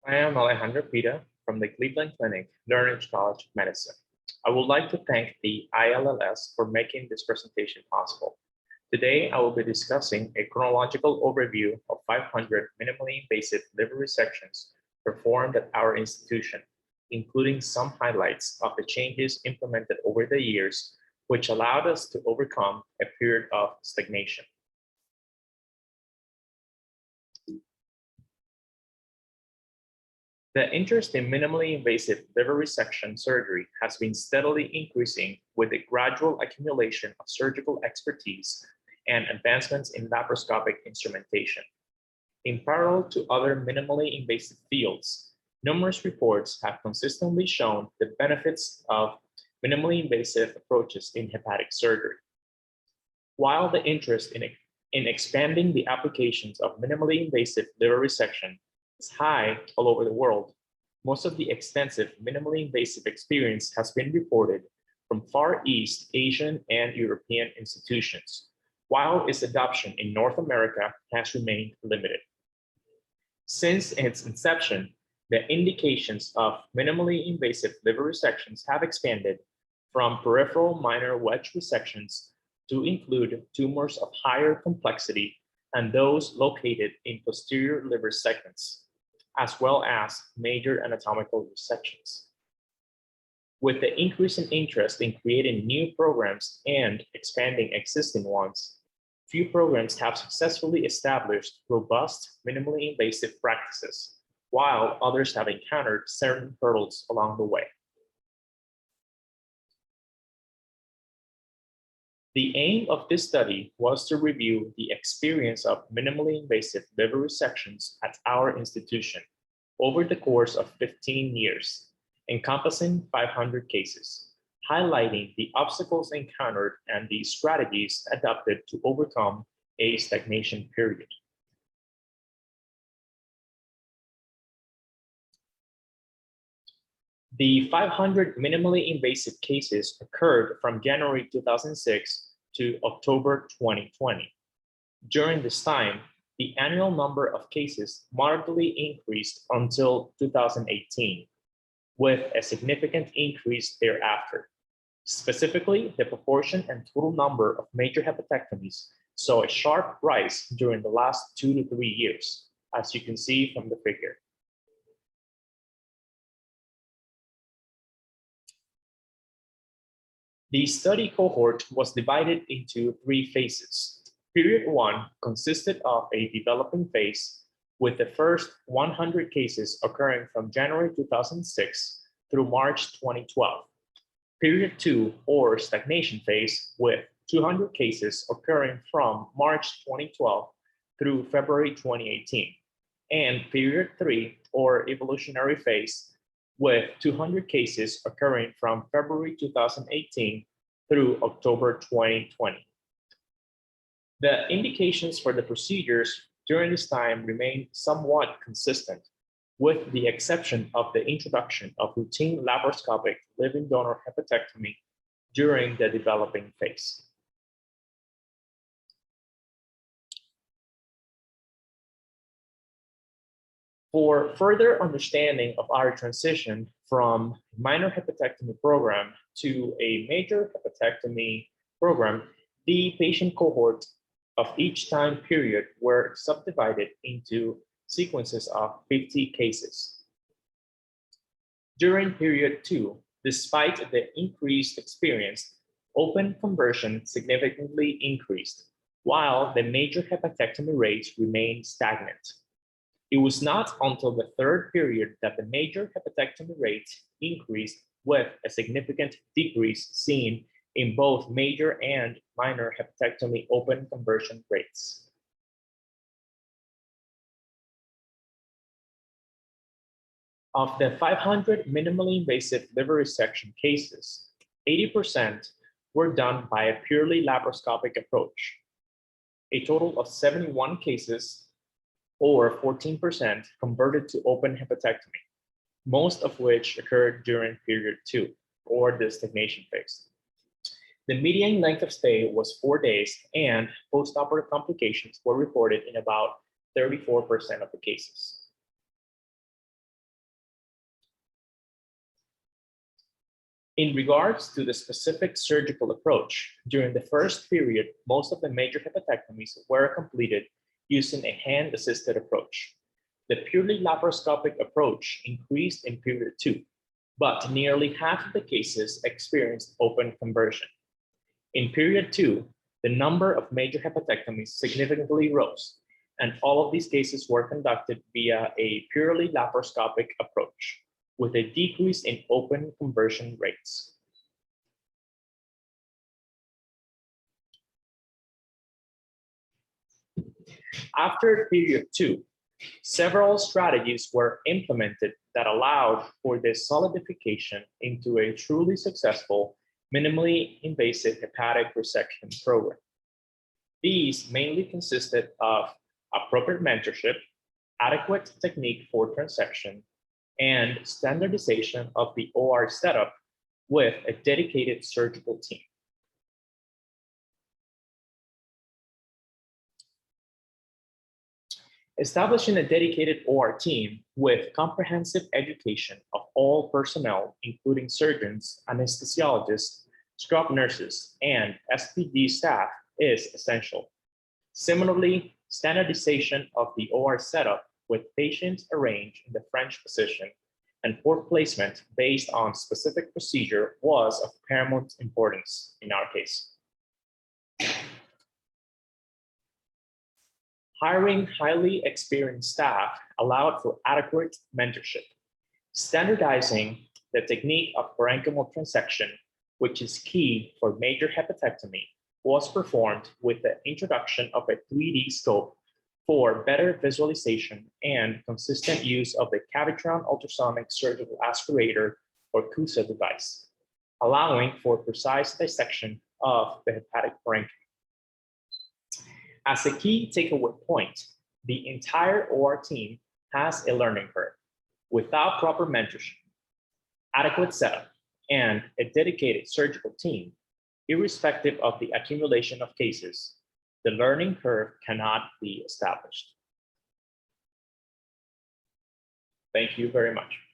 I am Alejandro Pita from the Cleveland Clinic, Norwich College of Medicine. I would like to thank the ILLS for making this presentation possible. Today, I will be discussing a chronological overview of 500 minimally invasive liver resections performed at our institution, including some highlights of the changes implemented over the years, which allowed us to overcome a period of stagnation. The interest in minimally invasive liver resection surgery has been steadily increasing with the gradual accumulation of surgical expertise and advancements in laparoscopic instrumentation. In parallel to other minimally invasive fields, numerous reports have consistently shown the benefits of minimally invasive approaches in hepatic surgery. While the interest in expanding the applications of minimally invasive liver resection is high all over the world, most of the extensive minimally invasive experience has been reported from Far East Asian and European institutions, while its adoption in North America has remained limited. Since its inception, the indications of minimally invasive liver resections have expanded from peripheral minor wedge resections to include tumors of higher complexity and those located in posterior liver segments, as well as major anatomical resections. With the increase in interest in creating new programs and expanding existing ones, few programs have successfully established robust minimally invasive practices, while others have encountered certain hurdles along the way. The aim of this study was to review the experience of minimally invasive liver resections at our institution over the course of 15 years, encompassing 500 cases, highlighting the obstacles encountered and the strategies adopted to overcome a stagnation period. The 500 minimally invasive cases occurred from January 2006 to October 2020. During this time, the annual number of cases moderately increased until 2018, with a significant increase thereafter. Specifically, the proportion and total number of major hepatectomies saw a sharp rise during the last 2 to 3 years, as you can see from the figure. The study cohort was divided into 3 phases. Period 1 consisted of a developing phase, with the first 100 cases occurring from January 2006 through March 2012. Period 2, or stagnation phase, with 200 cases occurring from March 2012 through February 2018. And period 3, or evolutionary phase, with 200 cases occurring from February 2018 through October 2020. The indications for the procedures during this time remained somewhat consistent, with the exception of the introduction of routine laparoscopic living donor hepatectomy during the developing phase. For further understanding of our transition from minor hepatectomy program to a major hepatectomy program, the patient cohorts of each time period were subdivided into sequences of 50 cases. During period 2, despite the increased experience, open conversion significantly increased, while the major hepatectomy rates remained stagnant. It was not until the 3rd period that the major hepatectomy rate increased, with a significant decrease seen in both major and minor hepatectomy open conversion rates. Of the 500 minimally invasive liver resection cases, 80% were done by a purely laparoscopic approach. A total of 71 cases, or 14%, converted to open hepatectomy, most of which occurred during period 2, or the stagnation phase. The median length of stay was 4 days, and postoperative complications were reported in about 34% of the cases. In regards to the specific surgical approach, during the first period, most of the major hepatectomies were completed using a hand-assisted approach. The purely laparoscopic approach increased in period 2, but nearly half of the cases experienced open conversion. In period 2, the number of major hepatectomies significantly rose, and all of these cases were conducted via a purely laparoscopic approach, with a decrease in open conversion rates. After period 2, several strategies were implemented that allowed for the solidification into a truly successful, minimally invasive hepatic resection program. These mainly consisted of appropriate mentorship, adequate technique for transection, and standardization of the OR setup with a dedicated surgical team. Establishing a dedicated OR team with comprehensive education of all personnel, including surgeons, anesthesiologists, scrub nurses, and SPD staff is essential. Similarly, standardization of the OR setup with patients arranged in the French position and port placement based on specific procedure was of paramount importance in our case. Hiring highly experienced staff allowed for adequate mentorship. Standardizing the technique of parenchymal transection, which is key for major hepatectomy, was performed with the introduction of a 3D scope for better visualization and consistent use of the Cavitron ultrasonic surgical aspirator or CUSA device, allowing for precise dissection of the hepatic parenchyma. As a key takeaway point, the entire OR team has a learning curve. Without proper mentorship, adequate setup, and a dedicated surgical team, irrespective of the accumulation of cases, the learning curve cannot be established. Thank you very much.